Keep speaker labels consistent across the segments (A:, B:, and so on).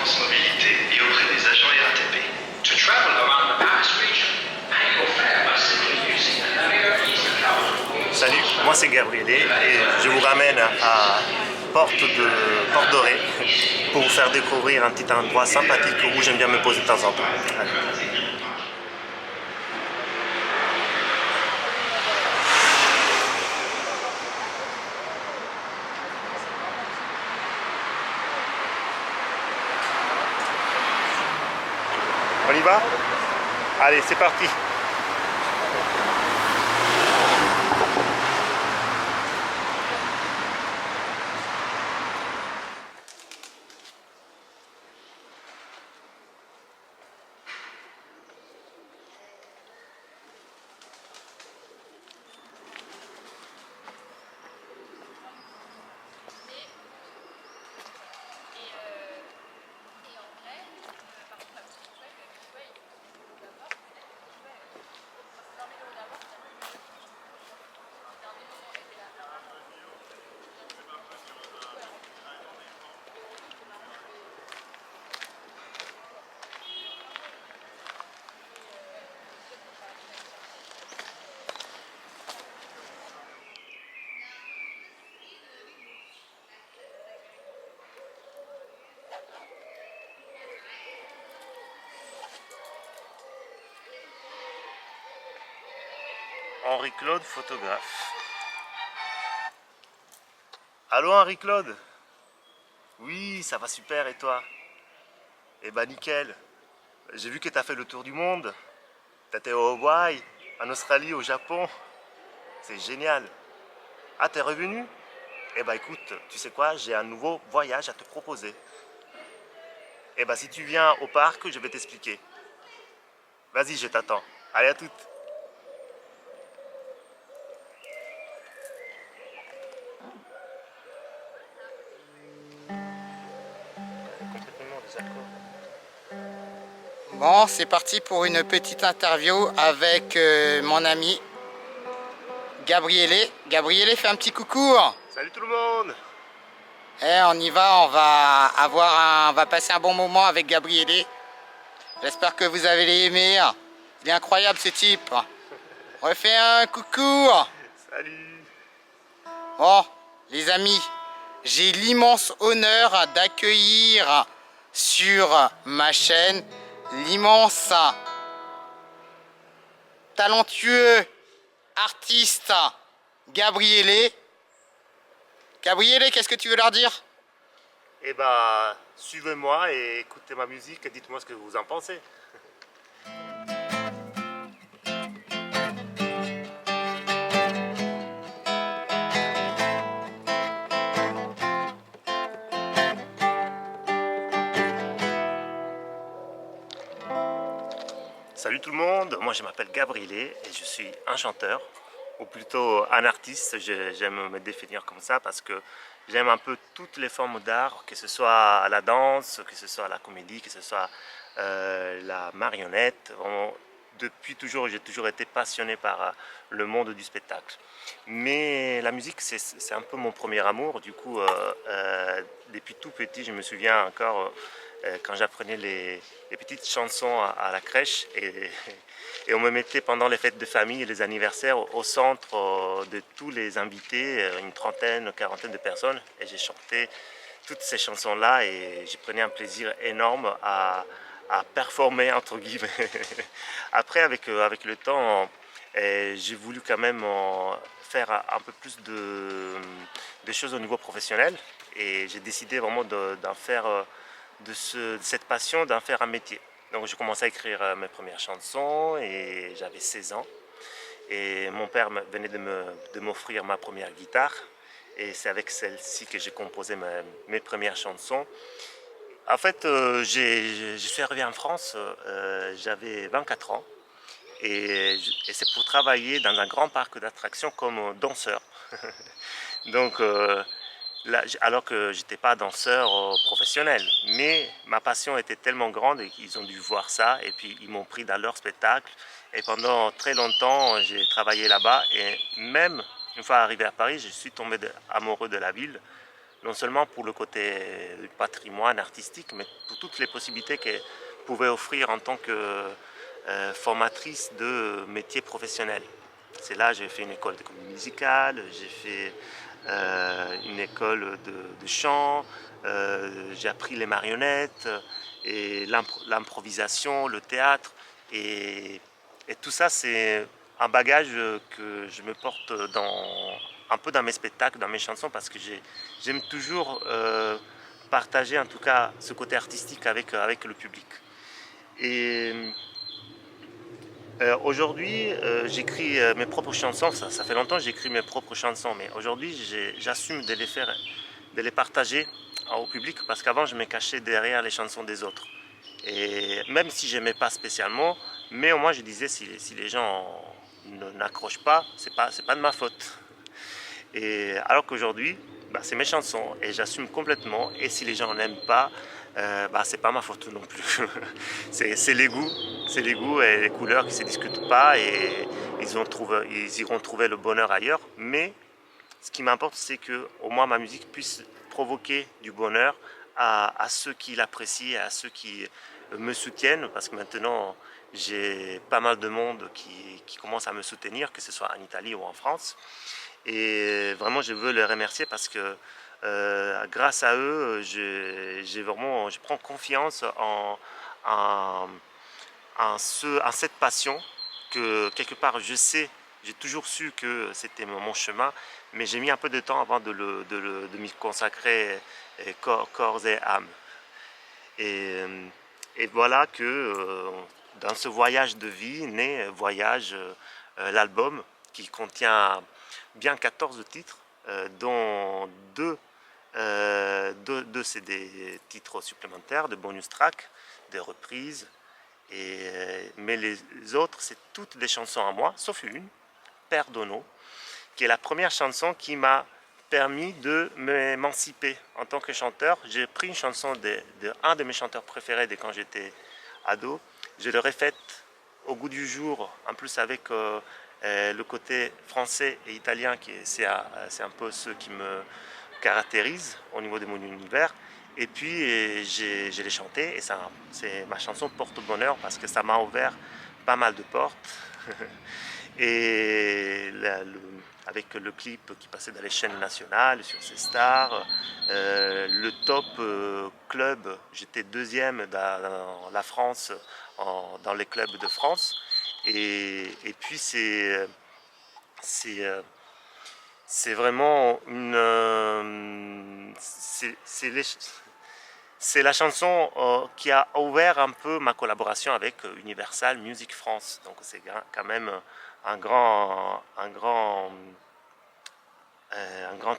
A: France Mobilité et auprès des agents RATP. To travel around the Paris region, pay your fare by simply using the Navigo Easy card.
B: Salut, moi c'est Gabriele et je vous ramène à Porte Dorée pour vous faire découvrir un petit endroit sympathique où j'aime bien me poser de temps en temps. Allez. On y va? Allez, c'est parti! Henri-Claude, photographe. Allô Henri-Claude? Oui, ça va super et toi? Eh ben nickel. J'ai vu que tu as fait le tour du monde. T'étais au Hawaï, en Australie, au Japon. C'est génial. Ah, t'es revenu? Eh ben écoute, tu sais quoi? J'ai un nouveau voyage à te proposer. Eh ben si tu viens au parc, je vais t'expliquer. Vas-y, je t'attends. Allez, à toutes.
C: Bon, c'est parti pour une petite interview avec mon ami Gabriele. Gabriele, fais un petit coucou.
B: Salut tout le monde.
C: Eh, on y va, on va passer un bon moment avec Gabriele. J'espère que vous allez l'aimer. Il est incroyable ce type. Refais un coucou.
B: Salut.
C: Bon, les amis, j'ai l'immense honneur d'accueillir sur ma chaîne l'immense, talentueux artiste Gabriele. Gabriele, qu'est-ce que tu veux leur dire?
B: Eh ben, suivez-moi et écoutez ma musique et dites-moi ce que vous en pensez. Salut tout le monde, moi je m'appelle Gabriele et je suis un chanteur, ou plutôt un artiste. J'aime me définir comme ça parce que j'aime un peu toutes les formes d'art, que ce soit la danse, que ce soit la comédie, que ce soit la marionnette. Depuis toujours, j'ai toujours été passionné par le monde du spectacle. Mais la musique, c'est un peu mon premier amour. Du coup, depuis tout petit, je me souviens encore quand j'apprenais les petites chansons à la crèche et on me mettait pendant les fêtes de famille et les anniversaires au centre de tous les invités, une trentaine, une quarantaine de personnes, et j'ai chanté toutes ces chansons-là et j'ai pris un plaisir énorme à performer entre guillemets. Après, avec le temps, j'ai voulu quand même faire un peu plus de choses au niveau professionnel et j'ai décidé vraiment d'en faire de cette passion, d'en faire un métier. Donc j'ai commencé à écrire mes premières chansons et j'avais 16 ans. Et mon père venait de m'offrir ma première guitare. Et c'est avec celle-ci que j'ai composé mes premières chansons. En fait, je suis arrivé en France, j'avais 24 ans. Et c'est pour travailler dans un grand parc d'attractions comme danseur. Donc, là, alors que j'étais pas danseur professionnel, mais ma passion était tellement grande qu'ils ont dû voir ça et puis ils m'ont pris dans leur spectacle. Et pendant très longtemps, j'ai travaillé là-bas et même une fois arrivé à Paris, je suis tombé amoureux de la ville non seulement pour le côté du patrimoine artistique, mais pour toutes les possibilités qu'elle pouvait offrir en tant que formatrice de métiers professionnels. C'est là j'ai fait une école de comédie musicale, j'ai fait une école de chant, j'ai appris les marionnettes et l'improvisation, le théâtre et tout ça c'est un bagage que je me porte un peu dans mes spectacles, dans mes chansons parce que j'aime toujours partager en tout cas ce côté artistique avec le public. Et aujourd'hui, j'écris mes propres chansons. Ça fait longtemps que j'écris mes propres chansons, mais aujourd'hui, j'assume de les partager au public parce qu'avant, je me cachais derrière les chansons des autres. Et même si je n'aimais pas spécialement, mais au moins je disais si les gens n'accrochent pas, c'est pas de ma faute. Et alors qu'aujourd'hui, bah, c'est mes chansons et j'assume complètement. Et si les gens n'aiment pas, bah, c'est pas ma faute non plus. c'est les goûts et les couleurs qui se discutent pas et ils iront trouver le bonheur ailleurs. Mais ce qui m'importe, c'est que au moins ma musique puisse provoquer du bonheur à ceux qui l'apprécient, à ceux qui me soutiennent, parce que maintenant j'ai pas mal de monde qui commence à me soutenir, que ce soit en Italie ou en France. Et vraiment, je veux les remercier parce que grâce à eux, je prends confiance en cette passion que quelque part je sais, j'ai toujours su que c'était mon chemin, mais j'ai mis un peu de temps avant de m'y consacrer corps et âme. Et, et voilà que dans ce voyage de vie naît Voyage, l'album qui contient bien 14 titres, dont deux c'est des titres supplémentaires, de bonus tracks, des reprises. Mais les autres, c'est toutes des chansons à moi, sauf une, Perdono, qui est la première chanson qui m'a permis de m'émanciper en tant que chanteur. J'ai pris une chanson un de mes chanteurs préférés de quand j'étais ado, je l'ai refaite au goût du jour, en plus avec le côté français et italien, c'est un peu ce qui me caractérise au niveau de mon univers. Et puis je l'ai chanté et ma chanson porte-bonheur parce que ça m'a ouvert pas mal de portes. Et avec le clip qui passait dans les chaînes nationales, sur ces stars, le top club, j'étais deuxième dans la France, dans les clubs de France. Et puis c'est vraiment c'est la chanson qui a ouvert un peu ma collaboration avec Universal Music France. Donc c'est quand même un grand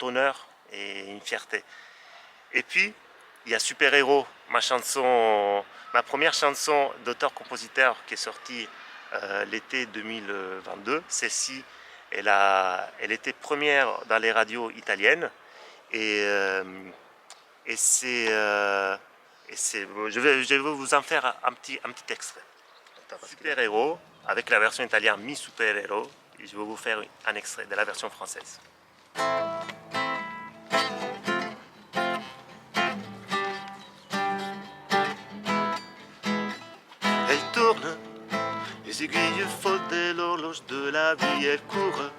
B: honneur et une fierté. Et puis il y a Super Héros, ma première chanson d'auteur-compositeur qui est sortie l'été 2022. Celle-ci, elle était première dans les radios italiennes je vais vous en faire un petit extrait. Super Héros, avec la version italienne Mi Super Héros, et je vais vous faire un extrait de la version française. Elle tourne, les aiguilles folles de l'horloge de la vie, elle court.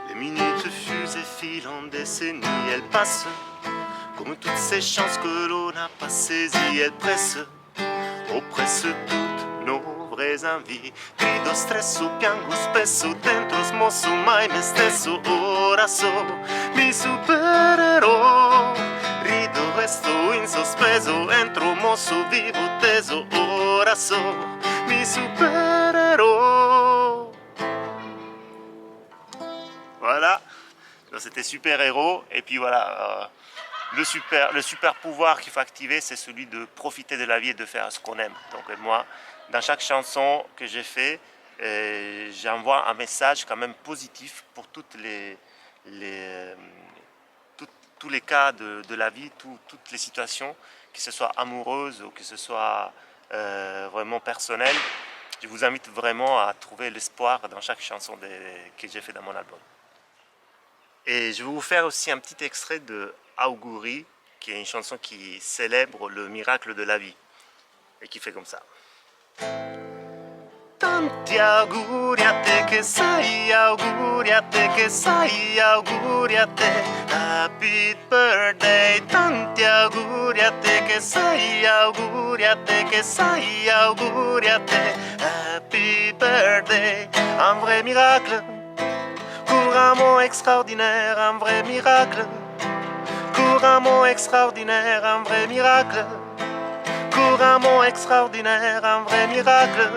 B: Les minutes fusent et filent en décennies, elle passe. Comme toutes ces chances que l'on n'a pas saisies, elle oppresse toutes nos vraies envies. Grido, stresso, piango spesso, dentro smosso, mai me stesso. Ora so mi supererò. Rido e sto in sospeso, entro mosso, vivo teso. Ora so mi supererò. Voilà, c'était Super Héros. Et puis voilà, le super pouvoir qu'il faut activer, c'est celui de profiter de la vie et de faire ce qu'on aime. Donc moi, dans chaque chanson que j'ai fait, j'envoie un message quand même positif pour tous les cas de la vie, toutes les situations, que ce soit amoureuse ou que ce soit vraiment personnelle. Je vous invite vraiment à trouver l'espoir dans chaque chanson que j'ai fait dans mon album. Et je vais vous faire aussi un petit extrait de Auguri, qui est une chanson qui célèbre le miracle de la vie et qui fait comme ça. Tanti auguri a te che sei, auguri a te che sei, auguri a te. Happy birthday, tanti auguri a te che sei, auguri a te che sei, auguri a te. Happy birthday, un vrai miracle, couramment extraordinaire, un vrai miracle, couramment extraordinaire, un vrai miracle, couramment extraordinaire, un vrai miracle.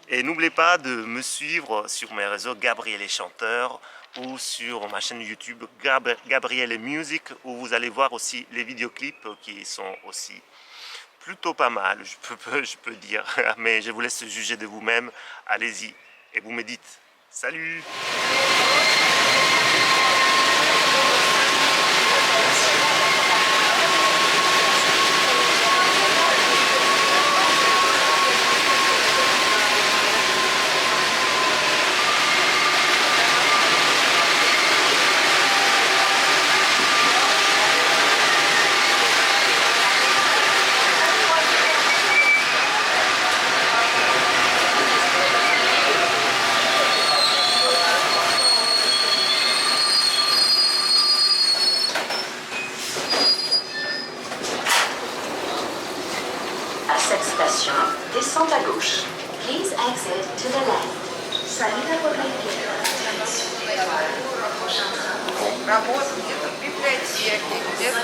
B: Et n'oubliez pas de me suivre sur mes réseaux Gabriel et Chanteur ou sur ma chaîne YouTube Gabriel et Music, où vous allez voir aussi les vidéoclips qui sont aussi plutôt pas mal, je peux dire. Mais je vous laisse juger de vous-même. Allez-y et vous me dites salut.
D: À cette station, descente à gauche. Please exit to the left. Salida Rodriguez.
E: Работа где-то в библиотеке, где-то